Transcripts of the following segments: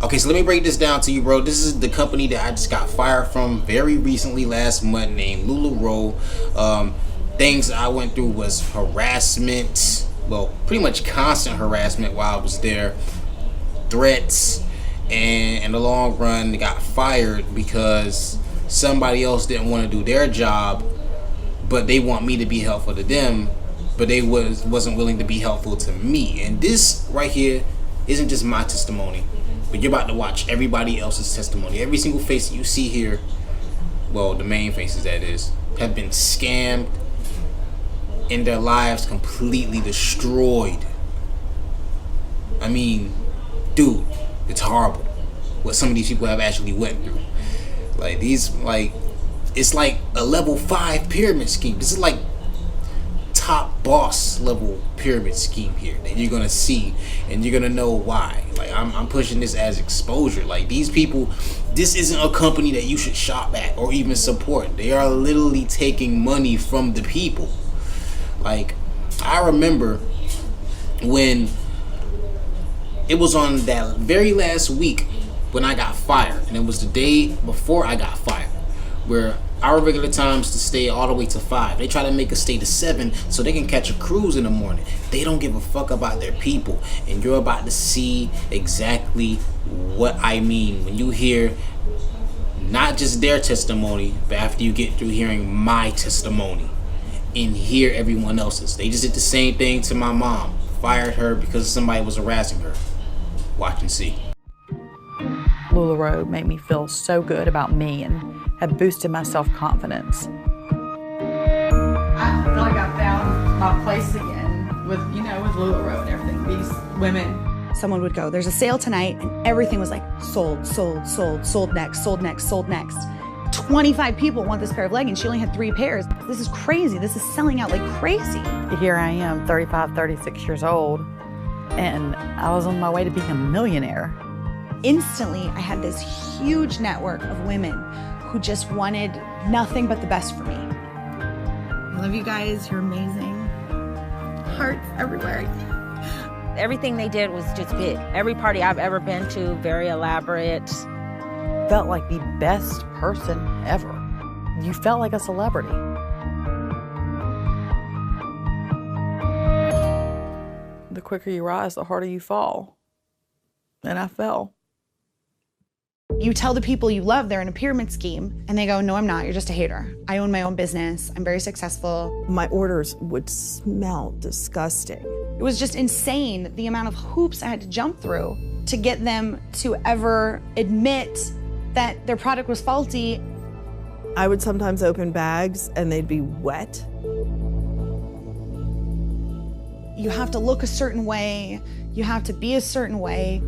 Okay, so let me break this down to you, bro. This is the company that I just got fired from very recently last month, named LuLaRoe. Things I went through was harassment, well, pretty much constant harassment while I was there, threats, and in the long run, they got fired because somebody else didn't want to do their job, but they want me to be helpful to them, but they wasn't willing to be helpful to me. And this right here isn't just my testimony, but you're about to watch everybody else's testimony. Every single face that you see here, well, the main faces that is, have been scammed and their lives completely destroyed. I mean, dude, it's horrible what some of these people have actually went through. Like these, like, it's like a level 5 pyramid scheme. This is like top boss level pyramid scheme here that you're gonna see, and you're gonna know why. Like I'm pushing this as exposure. Like these people, this isn't a company that you should shop at or even support. They are literally taking money from the people. Like I remember when it was on that very last week when I got fired, and it was the day before I got fired, where our regular times to stay all the way to 5. They try to make us stay to 7 so they can catch a cruise in the morning. They don't give a fuck about their people. And you're about to see exactly what I mean when you hear not just their testimony, but after you get through hearing my testimony and hear everyone else's. They just did the same thing to my mom. Fired her because somebody was harassing her. Watch and see. LuLaRoe made me feel so good about me and had boosted my self-confidence. I feel like I found my place again with LuLaRoe and everything. These women. Someone would go, there's a sale tonight, and everything was like sold, sold, sold, sold next, sold next, sold next. 25 people want this pair of leggings. She only had 3 pairs. This is crazy. This is selling out like crazy. Here I am, 35, 36 years old, and I was on my way to being a millionaire. Instantly, I had this huge network of women who just wanted nothing but the best for me. I love you guys. You're amazing. Hearts everywhere. Everything they did was just big. Every party I've ever been to, very elaborate. Felt like the best person ever. You felt like a celebrity. The quicker you rise, the harder you fall. And I fell. You tell the people you love they're in a pyramid scheme, and they go, no, I'm not, you're just a hater. I own my own business, I'm very successful. My orders would smell disgusting. It was just insane, the amount of hoops I had to jump through to get them to ever admit that their product was faulty. I would sometimes open bags and they'd be wet. You have to look a certain way, you have to be a certain way.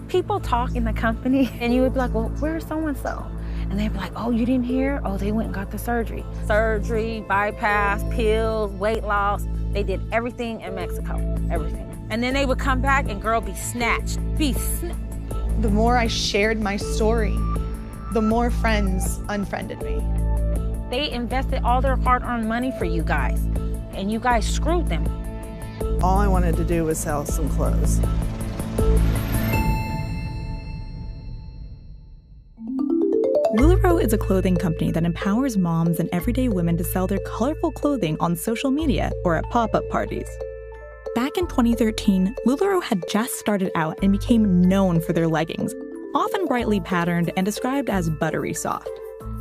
People talk in the company, and you would be like, well, where's so-and-so? And they'd be like, oh, you didn't hear? Oh, they went and got the surgery. Surgery, bypass, pills, weight loss. They did everything in Mexico, everything. And then they would come back and girl be snatched, The more I shared my story, the more friends unfriended me. They invested all their hard-earned money for you guys, and you guys screwed them. All I wanted to do was sell some clothes. LuLaRoe is a clothing company that empowers moms and everyday women to sell their colorful clothing on social media or at pop-up parties. Back in 2013, LuLaRoe had just started out and became known for their leggings, often brightly patterned and described as buttery soft.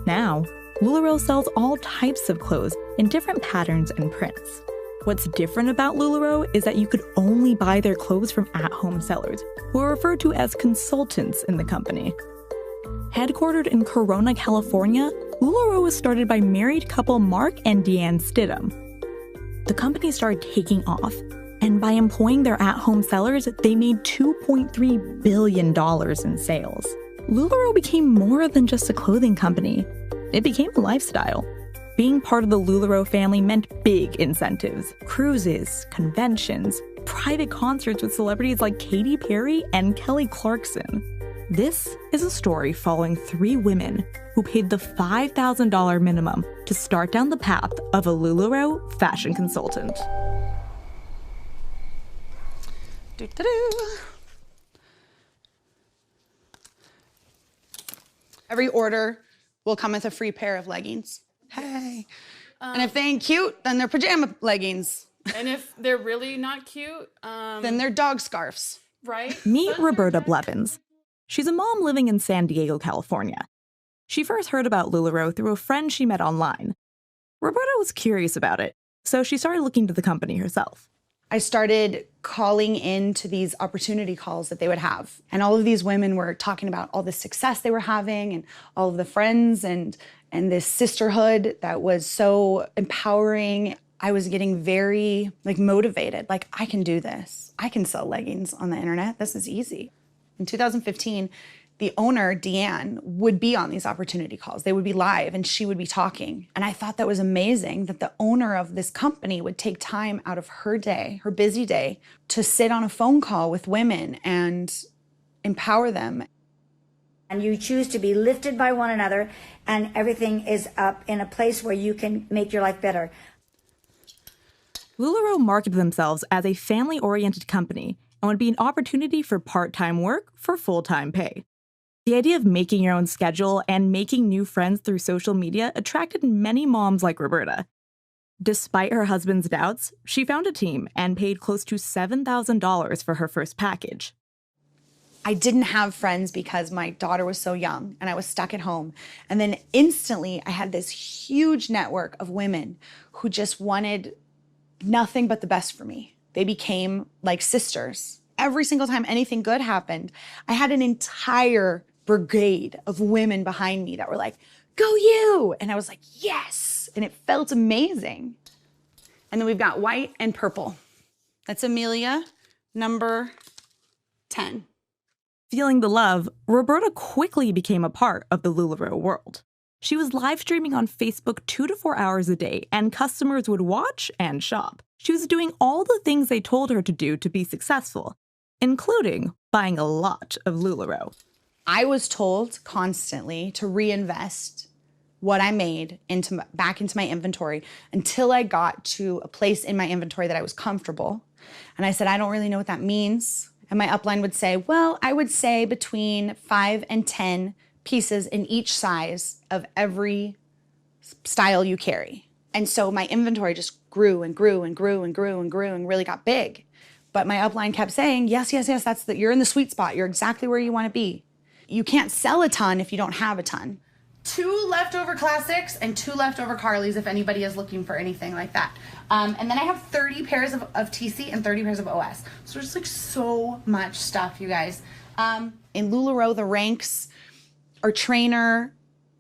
Now, LuLaRoe sells all types of clothes in different patterns and prints. What's different about LuLaRoe is that you could only buy their clothes from at-home sellers, who are referred to as consultants in the company. Headquartered in Corona, California, LuLaRoe was started by married couple Mark and Deanne Stidham. The company started taking off, and by employing their at-home sellers, they made $2.3 billion in sales. LuLaRoe became more than just a clothing company. It became a lifestyle. Being part of the LuLaRoe family meant big incentives, cruises, conventions, private concerts with celebrities like Katy Perry and Kelly Clarkson. This is a story following 3 women who paid the $5,000 minimum to start down the path of a LuLaRoe fashion consultant. Every order will come with a free pair of leggings. Hey. And if they ain't cute, then they're pajama leggings. And if they're really not cute, then they're dog scarves. Right? Meet Roberta Blevins. She's a mom living in San Diego, California. She first heard about LuLaRoe through a friend she met online. Roberta was curious about it, so she started looking into the company herself. I started calling into these opportunity calls that they would have. And all of these women were talking about all the success they were having and all of the friends and this sisterhood that was so empowering. I was getting very motivated. I can do this. I can sell leggings on the internet. This is easy. In 2015, the owner, Deanne, would be on these opportunity calls. They would be live and she would be talking. And I thought that was amazing that the owner of this company would take time out of her day, her busy day, to sit on a phone call with women and empower them. And you choose to be lifted by one another, and everything is up in a place where you can make your life better. LuLaRoe marketed themselves as a family-oriented company and would be an opportunity for part-time work for full-time pay. The idea of making your own schedule and making new friends through social media attracted many moms like Roberta. Despite her husband's doubts, she found a team and paid close to $7,000 for her first package. I didn't have friends because my daughter was so young and I was stuck at home. And then instantly I had this huge network of women who just wanted nothing but the best for me. They became like sisters. Every single time anything good happened, I had an entire brigade of women behind me that were like, go you! And I was like, yes! And it felt amazing. And then we've got white and purple. That's Amelia, number 10. Feeling the love, Roberta quickly became a part of the LuLaRoe world. She was live streaming on Facebook 2 to 4 hours a day, and customers would watch and shop. She was doing all the things they told her to do to be successful, including buying a lot of LuLaRoe. I was told constantly to reinvest what I made back into my inventory until I got to a place in my inventory that I was comfortable. And I said, I don't really know what that means. And my upline would say, well, I would say between 5 and 10 pieces in each size of every style you carry. And so my inventory just grew and grew and grew and grew and grew and really got big. But my upline kept saying, yes, you're in the sweet spot. You're exactly where you want to be. You can't sell a ton if you don't have a ton. 2 leftover classics and 2 leftover Carlys if anybody is looking for anything like that. And then I have 30 pairs of TC and 30 pairs of OS. So there's so much stuff, you guys. In LuLaRoe, the ranks are trainer,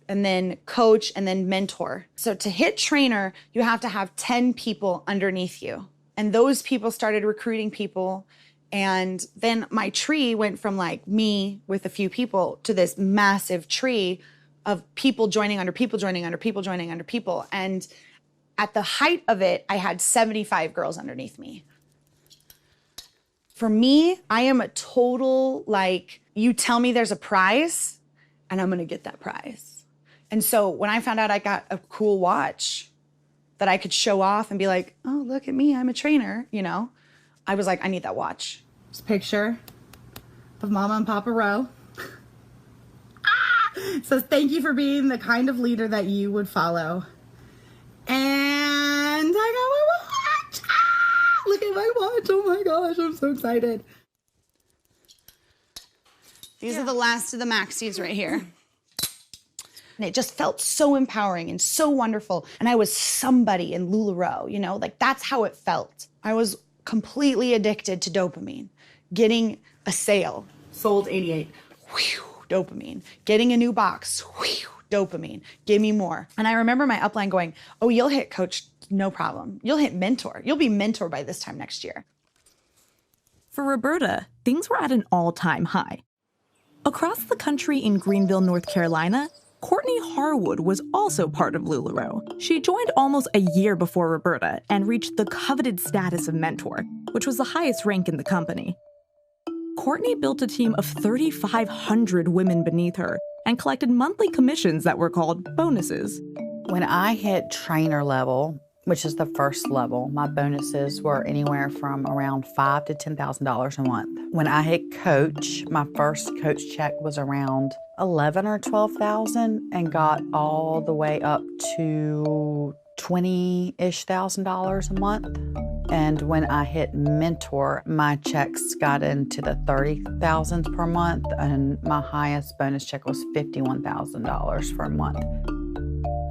and then coach, and then mentor. So to hit trainer, you have to have 10 people underneath you. And those people started recruiting people. And then my tree went from me with a few people to this massive tree of people joining under people, joining under people, joining under people. And at the height of it, I had 75 girls underneath me. For me, I am a total, you tell me there's a prize, and I'm gonna get that prize. And so when I found out I got a cool watch that I could show off and be like, oh, look at me, I'm a trainer, I was like, I need that watch. This picture of Mama and Papa Rowe. It says, thank you for being the kind of leader that you would follow. And I got my watch. Look at my watch. Oh my gosh, I'm so excited. These are the last of the maxis right here. And it just felt so empowering and so wonderful. And I was somebody in LuLaRoe, that's how it felt. I was completely addicted to dopamine. Getting a sale, sold 88, whew, dopamine. Getting a new box, whew, dopamine. Give me more. And I remember my upline going, oh, you'll hit coach, no problem. You'll hit mentor. You'll be mentor by this time next year. For Roberta, things were at an all-time high. Across the country in Greenville, North Carolina, Courtney Harwood was also part of LuLaRoe. She joined almost a year before Roberta and reached the coveted status of mentor, which was the highest rank in the company. Courtney built a team of 3,500 women beneath her and collected monthly commissions that were called bonuses. When I hit trainer level, which is the first level, my bonuses were anywhere from around $5,000 to $10,000 a month. When I hit coach, my first coach check was around $11,000 or $12,000 and got all the way up to $20,000-ish a month. And when I hit mentor, my checks got into the $30,000s per month, and my highest bonus check was $51,000 for a month.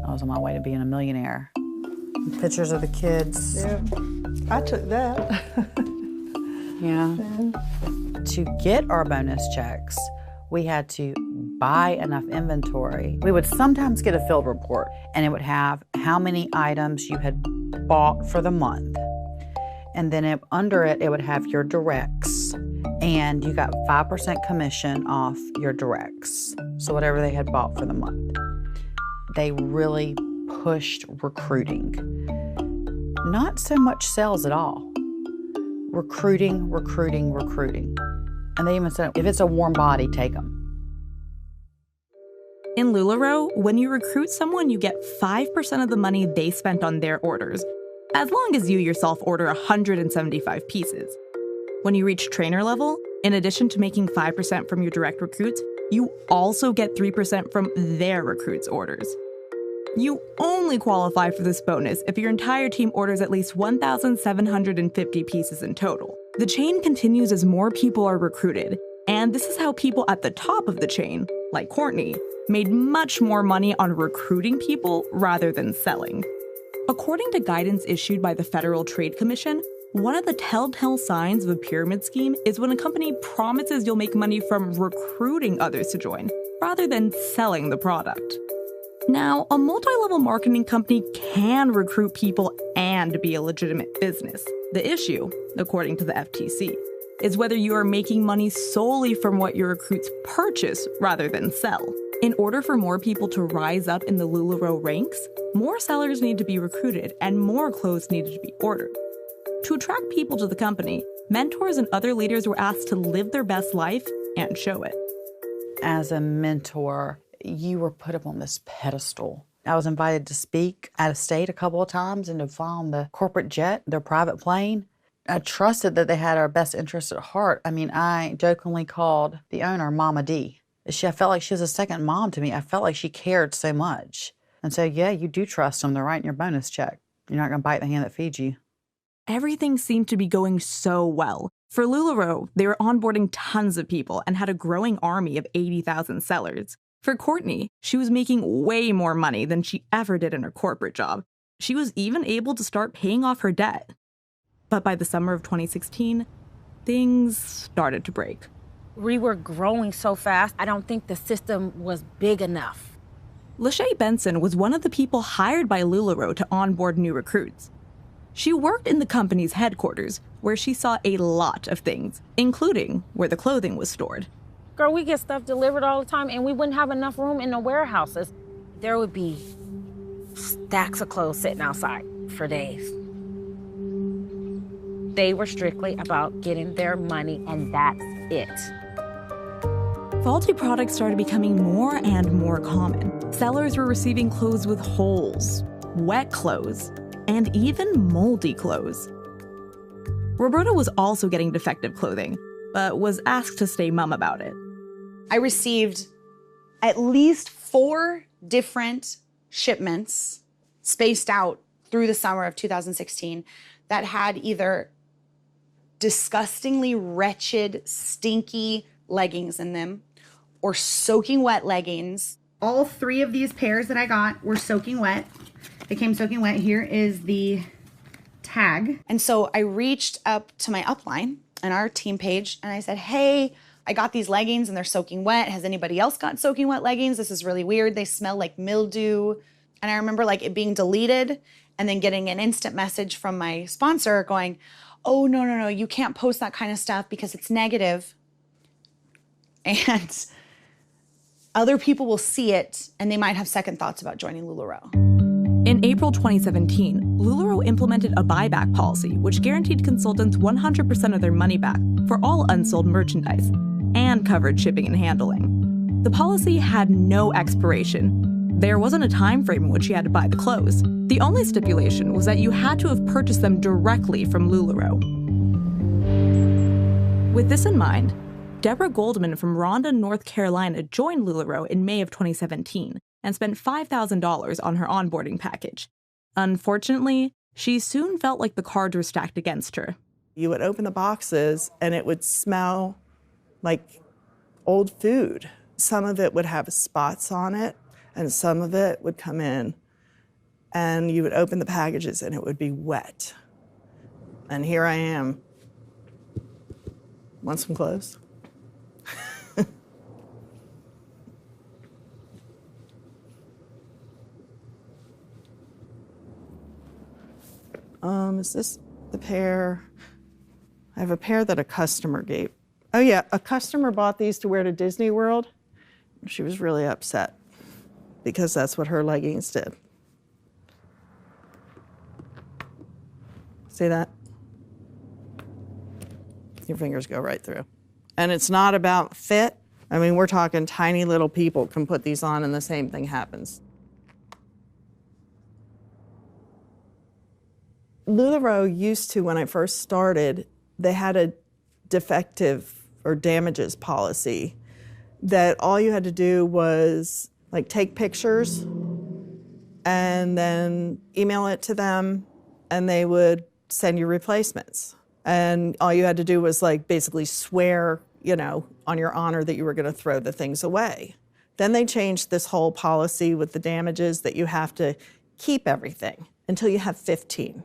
I was on my way to being a millionaire. Pictures of the kids. Yeah, I took that. Yeah. To get our bonus checks, we had to buy enough inventory. We would sometimes get a field report, and it would have how many items you had bought for the month. And then under it, it would have your directs, and you got 5% commission off your directs. So whatever they had bought for the month. They really pushed recruiting. Not so much sales at all. Recruiting, recruiting, recruiting. And they even said, if it's a warm body, take them. In LuLaRoe, when you recruit someone, you get 5% of the money they spent on their orders, as long as you yourself order 175 pieces. When you reach trainer level, in addition to making 5% from your direct recruits, you also get 3% from their recruits' orders. You only qualify for this bonus if your entire team orders at least 1,750 pieces in total. The chain continues as more people are recruited, and this is how people at the top of the chain, like Courtney, made much more money on recruiting people rather than selling. According to guidance issued by the Federal Trade Commission, one of the telltale signs of a pyramid scheme is when a company promises you'll make money from recruiting others to join, rather than selling the product. Now, a multi-level marketing company can recruit people and be a legitimate business. The issue, according to the FTC, is whether you are making money solely from what your recruits purchase rather than sell. In order for more people to rise up in the LuLaRoe ranks, more sellers need to be recruited and more clothes needed to be ordered. To attract people to the company, mentors and other leaders were asked to live their best life and show it. As a mentor, you were put up on this pedestal. I was invited to speak out of state a couple of times and to fly on the corporate jet, their private plane. I trusted that they had our best interests at heart. I mean, I jokingly called the owner Mama D. I felt like she was a second mom to me. I felt like she cared so much. And so, yeah, you do trust them. They're writing your bonus check. You're not going to bite the hand that feeds you. Everything seemed to be going so well. For LuLaRoe, they were onboarding tons of people and had a growing army of 80,000 sellers. For Courtney, she was making way more money than she ever did in her corporate job. She was even able to start paying off her debt. But by the summer of 2016, things started to break. We were growing so fast, I don't think the system was big enough. Lachey Benson was one of the people hired by LuLaRoe to onboard new recruits. She worked in the company's headquarters, where she saw a lot of things, including where the clothing was stored. Girl, we get stuff delivered all the time, and we wouldn't have enough room in the warehouses. There would be stacks of clothes sitting outside for days. They were strictly about getting their money, and that's it. Faulty products started becoming more and more common. Sellers were receiving clothes with holes, wet clothes, and even moldy clothes. Roberta was also getting defective clothing, but was asked to stay mum about it. I received at least 4 different shipments spaced out through the summer of 2016 that had either disgustingly wretched, stinky leggings in them or soaking wet leggings. All 3 of these pairs that I got were soaking wet. They came soaking wet. Here is the tag. And so I reached up to my upline and our team page and I said, hey, I got these leggings and they're soaking wet. Has anybody else got soaking wet leggings? This is really weird. They smell like mildew. And I remember like it being deleted and then getting an instant message from my sponsor going, oh, no, you can't post that kind of stuff because it's negative. And other people will see it and they might have second thoughts about joining LuLaRoe. In April 2017, LuLaRoe implemented a buyback policy which guaranteed consultants 100% of their money back for all unsold merchandise and covered shipping and handling. The policy had no expiration, There wasn't a time frame in which you had to buy the clothes. The only stipulation was that you had to have purchased them directly from LuLaRoe. With this in mind, Deborah Goldman from Rhonda, North Carolina joined LuLaRoe in May of 2017 and spent $5,000 on her onboarding package. Unfortunately, she soon felt like the cards were stacked against her. You would open the boxes and it would smell like old food. Some of it would have spots on it, and some of it would come in, and you would open the packages and it would be wet. And here I am. Want some clothes? Is this the pair? I have a pair that a customer gave. Oh yeah, a customer bought these to wear to Disney World. She was really upset because that's what her leggings did. See that? Your fingers go right through. And it's not about fit. I mean, we're talking tiny little people can put these on and the same thing happens. LuLaRoe used to, when I first started, they had a defective or damages policy that all you had to do was like take pictures and then email it to them and they would send you replacements. And all you had to do was like basically swear, on your honor that you were going to throw the things away. Then they changed this whole policy with the damages that you have to keep everything until you have 15.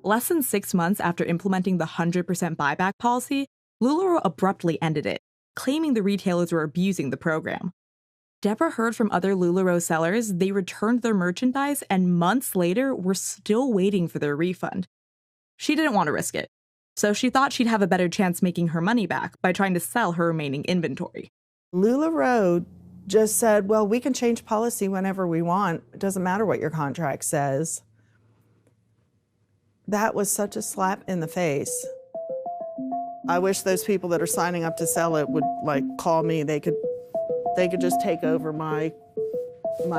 Less than 6 months after implementing the 100% buyback policy, LuLaRoe abruptly ended it, claiming the retailers were abusing the program. Deborah heard from other LuLaRoe sellers they returned their merchandise and months later were still waiting for their refund. She didn't want to risk it, so she thought she'd have a better chance making her money back by trying to sell her remaining inventory. LuLaRoe just said, well, we can change policy whenever we want. It doesn't matter what your contract says. That was such a slap in the face. I wish those people that are signing up to sell it would call me. They could just take over my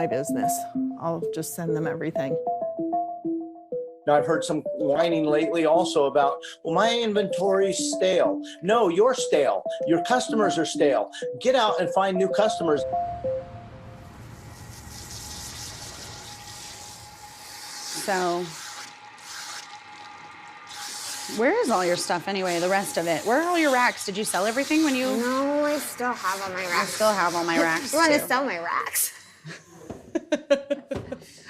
business. I'll just send them everything. Now, I've heard some whining lately also about, well, my inventory's stale. No, you're stale. Your customers are stale. Get out and find new customers. So, where is all your stuff anyway, the rest of it? Where are all your racks? Did you sell everything when you... No, I still have all my racks. I still have all my racks, I want to sell my racks.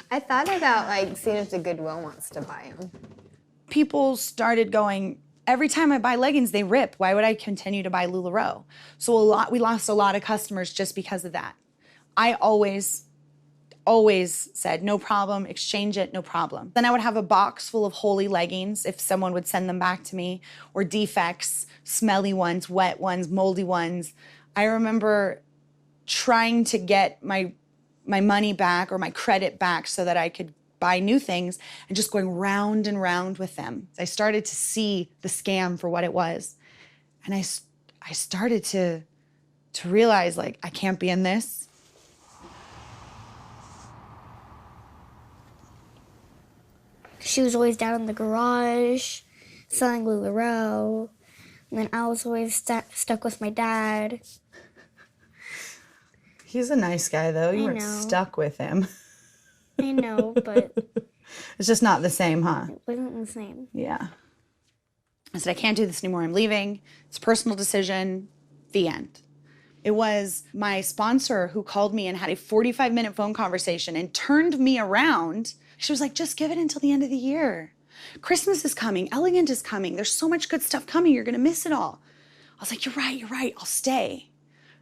I thought about seeing if the Goodwill wants to buy them. People started going, every time I buy leggings, they rip. Why would I continue to buy LuLaRoe? So we lost a lot of customers just because of that. I always said, no problem, exchange it, no problem. Then I would have a box full of holey leggings if someone would send them back to me, or defects, smelly ones, wet ones, moldy ones. I remember trying to get my money back or my credit back so that I could buy new things and just going round and round with them. I started to see the scam for what it was. And I started to realize, I can't be in this. She was always down in the garage selling LuLaRoe. And then I was always stuck with my dad. He's a nice guy, though. You weren't stuck with him. I know, but... It's just not the same, huh? It wasn't the same. Yeah. I said, I can't do this anymore. I'm leaving. It's a personal decision. The end. It was my sponsor who called me and had a 45-minute phone conversation and turned me around. She was like, just give it until the end of the year. Christmas is coming. Elegant is coming. There's so much good stuff coming. You're going to miss it all. I was like, you're right. I'll stay.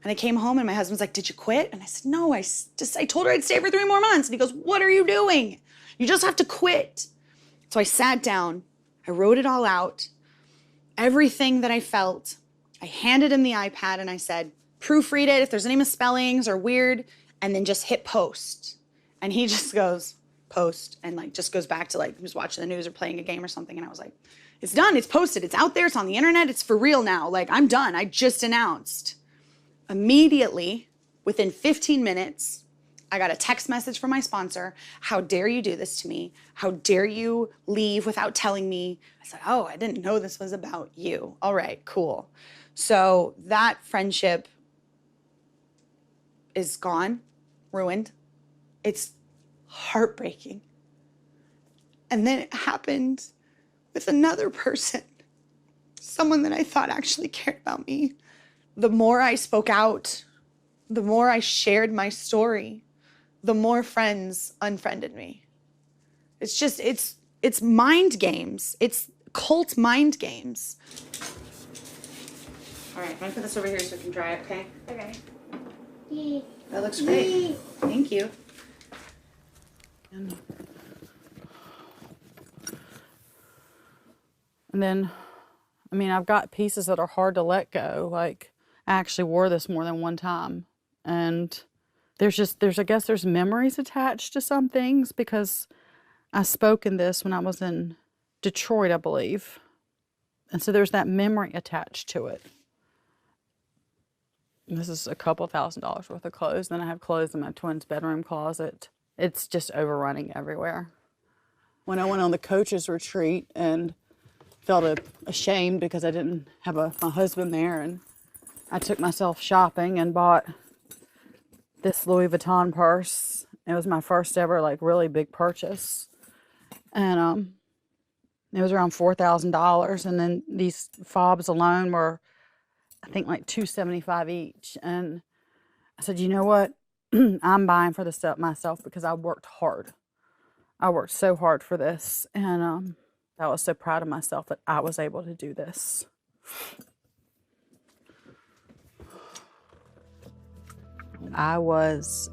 And I came home and my husband's like, did you quit? And I said, no, I told her I'd stay for 3 more months. And he goes, what are you doing? You just have to quit. So I sat down. I wrote it all out. Everything that I felt. I handed him the iPad and I said, proofread it if there's any misspellings or weird, and then just hit post. And he just goes, post, and just goes back to he was watching the news or playing a game or something. And I was like, it's done, it's posted, it's out there, it's on the internet, it's for real now. I'm done, I just announced. Immediately, within 15 minutes, I got a text message from my sponsor. How dare you do this to me? How dare you leave without telling me? I said, oh, I didn't know this was about you. All right, cool. So that friendship is gone, ruined. It's heartbreaking. And then it happened with another person, someone that I thought actually cared about me. The more I spoke out, the more I shared my story, the more friends unfriended me. It's just, it's mind games. It's cult mind games. All right, I'm gonna put this over here so we can dry it, okay? Okay. That looks great. Thank you. And then, I mean, I've got pieces that are hard to let go. Like, I actually wore this more than one time. And I guess there's memories attached to some things because I spoke in this when I was in Detroit, I believe. And so there's that memory attached to it. And this is a couple $1,000s worth of clothes. Then I have clothes in my twin's bedroom closet. It's just overrunning everywhere. When I went on the coach's retreat and felt ashamed because I didn't have my husband there, and I took myself shopping and bought this Louis Vuitton purse. It was my first ever really big purchase, and it was around $4,000. And then these fobs alone were, I think, like $275 each. And I said, you know what? I'm buying for this stuff myself because I worked hard. I worked so hard for this, and I was so proud of myself that I was able to do this. I was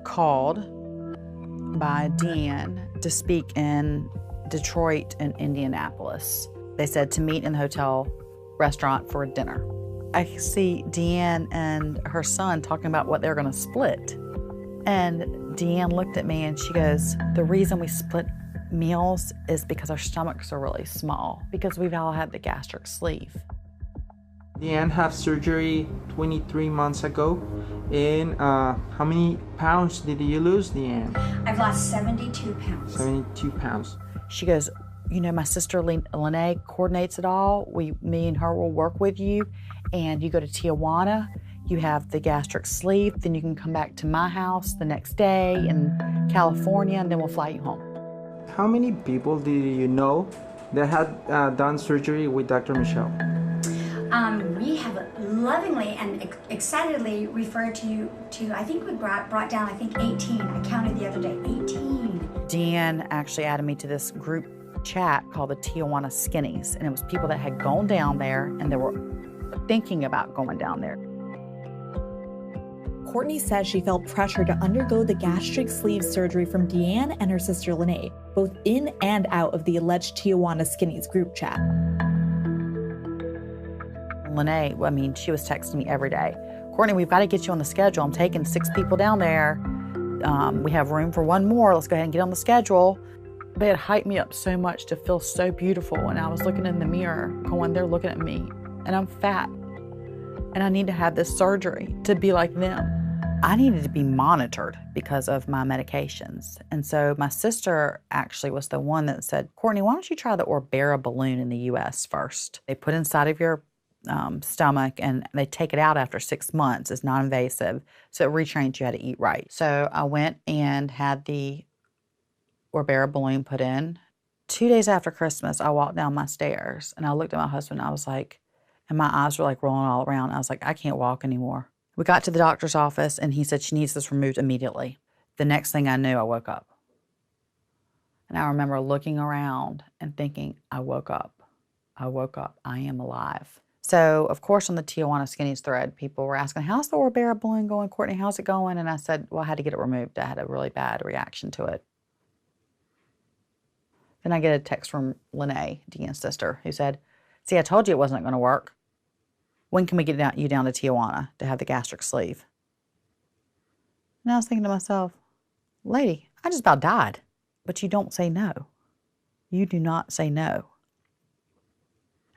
called by Deanne to speak in Detroit and Indianapolis. They said to meet in the hotel restaurant for dinner. I see Deanne and her son talking about what they're going to split. And Deanne looked at me and she goes, the reason we split meals is because our stomachs are really small, because we've all had the gastric sleeve. Deanne had surgery 23 months ago. And how many pounds did you lose, Deanne? I've lost 72 pounds. 72 pounds. She goes, you know, my sister Lene coordinates it all. Me and her will work with you, and you go to Tijuana. You have the gastric sleeve, then you can come back to my house the next day in California, and then we'll fly you home. How many people did you know that had done surgery with Dr. Michelle? We have lovingly and excitedly referred to I think we brought down, 18. I counted the other day, 18. Deanne actually added me to this group chat called the Tijuana Skinnies, and it was people that had gone down there and they were thinking about going down there. Courtney says she felt pressure to undergo the gastric sleeve surgery from Deanne and her sister Lene, both in and out of the alleged Tijuana Skinnies group chat. Lene, I mean, she was texting me every day. Courtney, we've got to get you on the schedule. I'm taking 6 people down there. We have room for 1 more. Let's go ahead and get on the schedule. They had hyped me up so much to feel so beautiful. And I was looking in the mirror going, they're looking at me and I'm fat. And I need to have this surgery to be like them. I needed to be monitored because of my medications. And so my sister actually was the one that said, Courtney, why don't you try the Orbera balloon in the US first? They put inside of your stomach and they take it out after 6 months. It's non-invasive. So it retrains you how to eat right. So I went and had the Orbera balloon put in. 2 days after Christmas, I walked down my stairs and I looked at my husband and I was like, and my eyes were like rolling all around. I was like, I can't walk anymore. We got to the doctor's office and he said she needs this removed immediately. The next thing I knew, I woke up. And I remember looking around and thinking, I woke up. I woke up. I am alive. So, of course, on the Tijuana Skinnies thread, people were asking, how's the Orbera balloon going, Courtney? How's it going? And I said, well, I had to get it removed. I had a really bad reaction to it. Then I get a text from Lene, Deanne's sister, who said, see, I told you it wasn't going to work. When can we get you down to Tijuana to have the gastric sleeve? And I was thinking to myself, lady, I just about died. But you don't say no. You do not say no.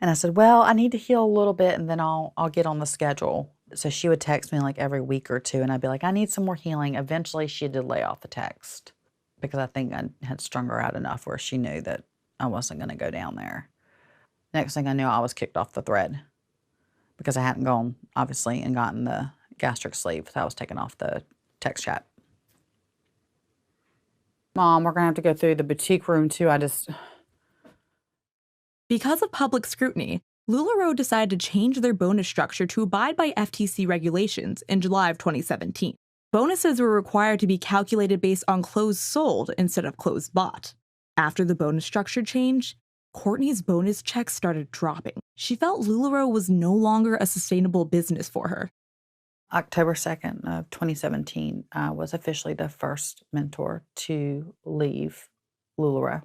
And I said, well, I need to heal a little bit and then I'll get on the schedule. So she would text me like every week or two, and I'd be like, I need some more healing. Eventually, she did lay off the text because I think I had strung her out enough where she knew that I wasn't going to go down there. Next thing I knew, I was kicked off the thread because I hadn't gone, obviously, and gotten the gastric sleeve. So I was taken off the text chat. Mom, we're going to have to go through the boutique room, too. Because of public scrutiny, LuLaRoe decided to change their bonus structure to abide by FTC regulations in July of 2017. Bonuses were required to be calculated based on clothes sold instead of clothes bought. After the bonus structure change, Courtney's bonus checks started dropping. She felt LuLaRoe was no longer a sustainable business for her. October 2nd of 2017, I was officially the first mentor to leave LuLaRoe.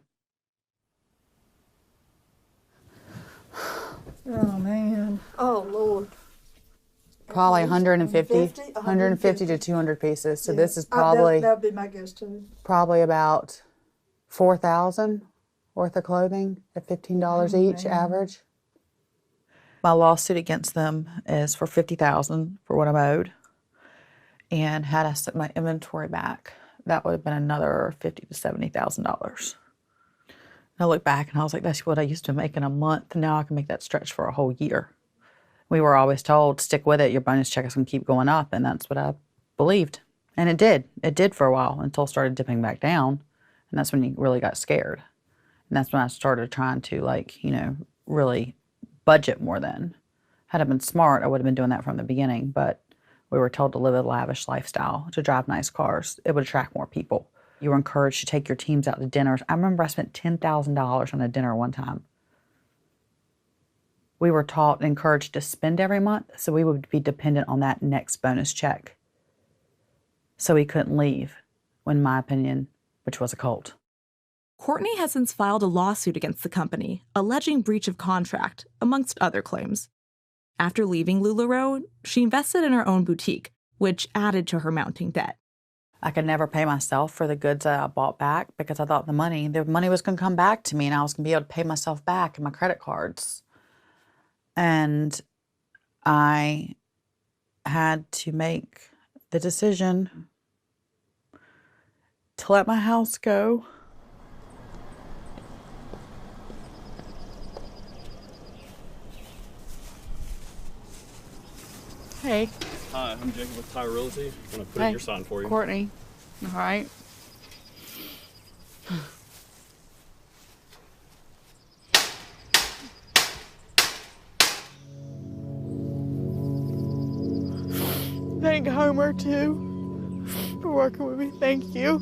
Oh, man. Oh, Lord. Probably 150 to 200 pieces. So this is probably... That would be my guess, too. Probably about $4,000 worth of clothing at $15 each average. My lawsuit against them is for $50,000 for what I'm owed. And had I set my inventory back, that would have been another $50,000 to $70,000. I look back and I was like, that's what I used to make in a month. Now I can make that stretch for a whole year. We were always told, stick with it, your bonus check is going to keep going up, and that's what I believed. And it did. It did for a while until it started dipping back down, and that's when you really got scared. And that's when I started trying to, really budget more then. Had I been smart, I would have been doing that from the beginning, but we were told to live a lavish lifestyle, to drive nice cars. It would attract more people. You were encouraged to take your teams out to dinners. I remember I spent $10,000 on a dinner one time. We were taught and encouraged to spend every month, so we would be dependent on that next bonus check. So we couldn't leave, in my opinion, which was a cult. Courtney has since filed a lawsuit against the company, alleging breach of contract, amongst other claims. After leaving LuLaRoe, she invested in her own boutique, which added to her mounting debt. I could never pay myself for the goods that I bought back because I thought the money was going to come back to me and I was going to be able to pay myself back in my credit cards. And I had to make the decision to let my house go. Hey. Hi, I'm Jacob with Ty Realty. I'm going to put in your sign for you. Courtney. All right. Thank Homer, too, for working with me. Thank you.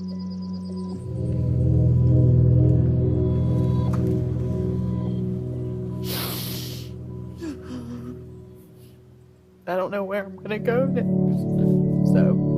I don't know where I'm going to go next, so...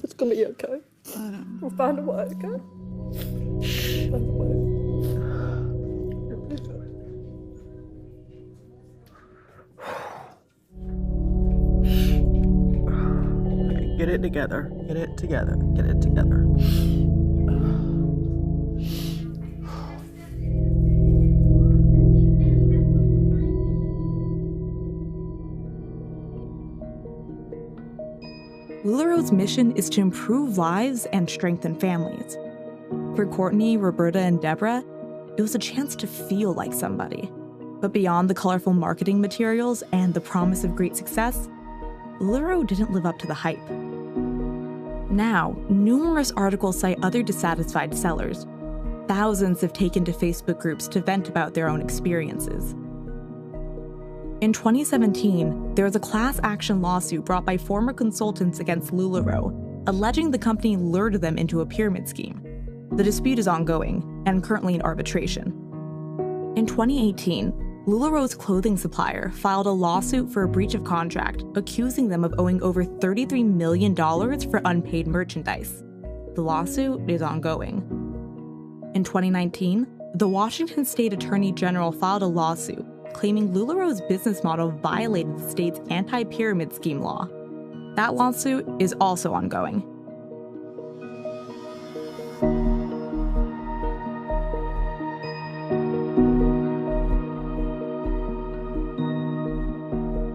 It's gonna be okay. We'll find a way, okay? Find a way. Get it together. Get it together. Get it together. LuLaRoe's mission is to improve lives and strengthen families. For Courtney, Roberta, and Deborah, it was a chance to feel like somebody. But beyond the colorful marketing materials and the promise of great success, LuLaRoe didn't live up to the hype. Now, numerous articles cite other dissatisfied sellers. Thousands have taken to Facebook groups to vent about their own experiences. In 2017, there was a class action lawsuit brought by former consultants against LuLaRoe, alleging the company lured them into a pyramid scheme. The dispute is ongoing and currently in arbitration. In 2018, LuLaRoe's clothing supplier filed a lawsuit for a breach of contract, accusing them of owing over $33 million for unpaid merchandise. The lawsuit is ongoing. In 2019, the Washington State Attorney General filed a lawsuit claiming LuLaRoe's business model violated the state's anti-pyramid scheme law. That lawsuit is also ongoing.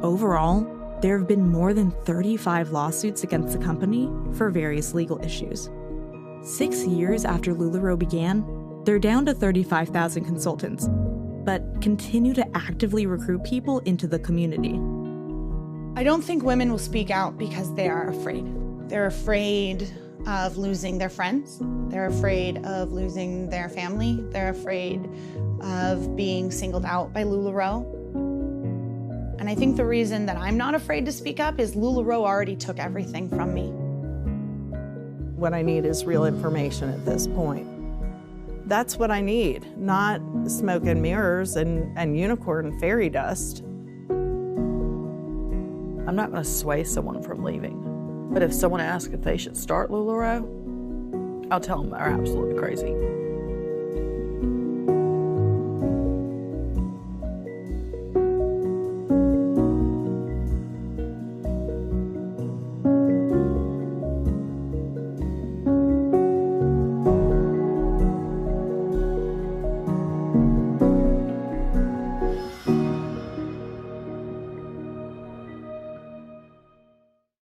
Overall, there have been more than 35 lawsuits against the company for various legal issues. 6 years after LuLaRoe began, they're down to 35,000 consultants, but continue to actively recruit people into the community. I don't think women will speak out because they are afraid. They're afraid of losing their friends. They're afraid of losing their family. They're afraid of being singled out by LuLaRoe. And I think the reason that I'm not afraid to speak up is LuLaRoe already took everything from me. What I need is real information at this point. That's what I need, not smoke and mirrors and unicorn fairy dust. I'm not going to sway someone from leaving. But if someone asks if they should start LuLaRoe, I'll tell them they're absolutely crazy.